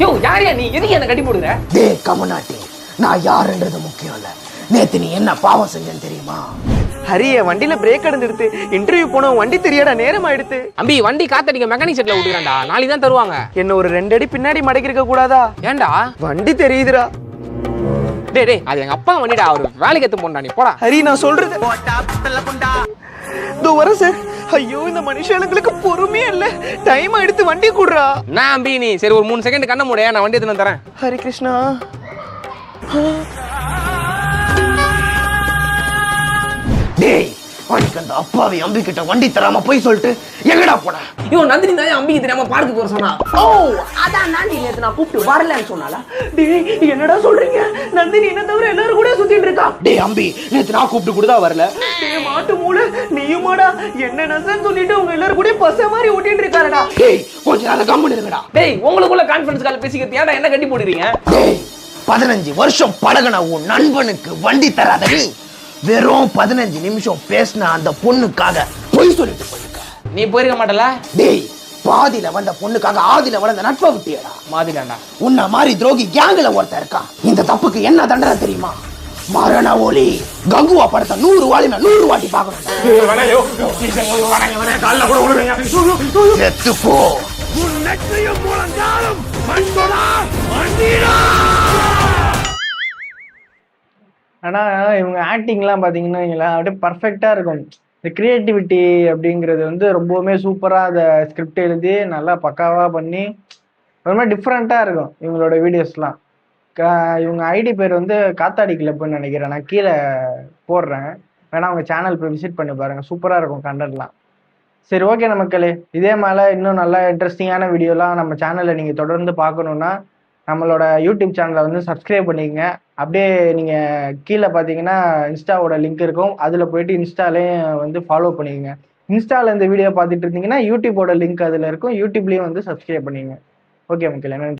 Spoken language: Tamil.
யோ யாரையா நீ எதுக்கு என்ன கட்டி போடுற? டேய் கமநாட்டி, நான் யாருன்றது முக்கியம் இல்ல, நேத்து நீ என்ன பாவம் செஞ்சேன்னு தெரியுமா? ஹரிய வண்டியில பிரேக் அடைஞ்சிடுத்து, இன்டர்வியூ போனோம், வண்டி தெரியாடா, நேரம் ஆயிடுத்து. அம்பி வண்டி காத்தடிக்க மெக்கானிக் செட்ல விட்டுறான்டா, நாளைக்கு தான் தருவாங்க. என்ன ஒரு 2 அடி பின்னாடி மடக்கி இருக்க கூடாதா? ஏன்டா? வண்டி தெரியுதுடா. டேய் டேய் அது எங்க அப்பா வண்டிடா, அவரு வேலைக்கு எடுத்து போண்டா, நீ போடா. ஹரி நான் சொல்றது இதோ வர சார். ஐயோ இந்த மனுஷங்களுக்கு பொறுமையே இல்ல, டைம் எடுத்து வண்டி கூடுறா. நான் அம்பி நீ சரி ஒரு 3 செகண்ட் கண்ண மூட, நான் வண்டி எடுத்து தரேன். ஹரி கிருஷ்ணா. டேய் அன்னைக்கு அந்த அப்பாவி அம்பி கிட்ட வண்டி தராம போய் சொல்லிட்டு எங்கடா போன? ஐயோ நந்தினி தான் அம்பிக்கு தெரியாம பார்க்கு போற சொன்னா. ஓ அதான் நந்தினி நேத்து நான் கூப்பிட்டு வரலன்னு சொன்னால. டேய் என்னடா சொல்றீங்க? நந்தினி என்ன தவிர எல்லாரும் கூட சுத்திட்டு இருக்கா. டேய் அம்பி நேத்து நான் கூப்பிட்டு கூட வரல. டேய் மாட்டு மூளை நீயுமாடா என்ன நசன்னு சொல்லிட்டு உங்க எல்லாரும் கூட பச மாதிரி ஓட்டிட்டு இருக்காருடா. டேய் கொஞ்ச நேரம் கம்முனு இருங்கடா. டேய் உங்களுக்குள்ள கான்ஃபரன்ஸ் கால் பேசிக்கிட்டு ஏன்டா என்ன கட்டி போடுறீங்க? டேய் 15 வருஷம் பழகுன உன் நண்பனுக்கு வண்டி தராத நீ வெறும் 15 நிமிஷம் பேசின அந்த பொண்ணுக்காக பொய் சொல்லிட்டு போயிருக்க. நீ போயிருக்க மாட்டல? டேய் பாதியில வந்த பொண்ணுக்காக ஆதியில வளர்ந்த நட்பை விட்டியடா. மாதிரிடா உன்ன மாதிரி துரோகி கேங்ல ஒருத்தர் இருக்கான். இந்த தப்புக்கு என்ன தண்டனை தெரியுமா? மரண ஒலி. கங்குவா படத்தை 100 வாலினா 100 வாட்டி பார்க்கணும். செத்துப்போ. ஆனா இவங்க ஆக்டிங்லாம் பாத்தீங்கன்னா அப்படியே பர்ஃபெக்டா இருக்கும். இந்த கிரியேட்டிவிட்டி அப்படிங்கிறது வந்து ரொம்பவுமே சூப்பரா அந்த ஸ்கிரிப்ட் எழுதி நல்லா பக்காவா பண்ணி ரொம்ப டிஃப்ரெண்டா இருக்கும் இவங்களோட வீடியோஸ்லாம். இவங்க ஐடி பேர் வந்து காத்தாடி கிளப்னு நினைக்கிறேன், நான் கீழே போடுறேன், வேணா அவங்க சேனல் போய் விசிட் பண்ணி பாருங்க, சூப்பரா இருக்கும் கண்டென்ட்லாம். சரி ஓகே நமக்களே, இதே மாதிரி இன்னும் நல்லா இன்ட்ரெஸ்டிங்கான வீடியோலாம் நம்ம சேனல்ல நீங்க தொடர்ந்து பார்க்கணுன்னா நம்மளோட யூடியூப் சேனலை வந்து சப்ஸ்கிரைப் பண்ணிக்கங்க. அப்படியே நீங்கள் கீழே பார்த்தீங்கன்னா இன்ஸ்டாவோட லிங்க் இருக்கும், அதில் போயிட்டு இன்ஸ்டாலையும் வந்து ஃபாலோ பண்ணிக்கங்க. இன்ஸ்டாவில் இந்த வீடியோ பார்த்துட்டு இருந்தீங்கன்னா யூடியூபோட லிங்க் அதில் இருக்கும், யூடியூப்லேயும் வந்து சப்ஸ்கிரைப் பண்ணிக்கங்க. ஓகே மக்களே, நன்றி.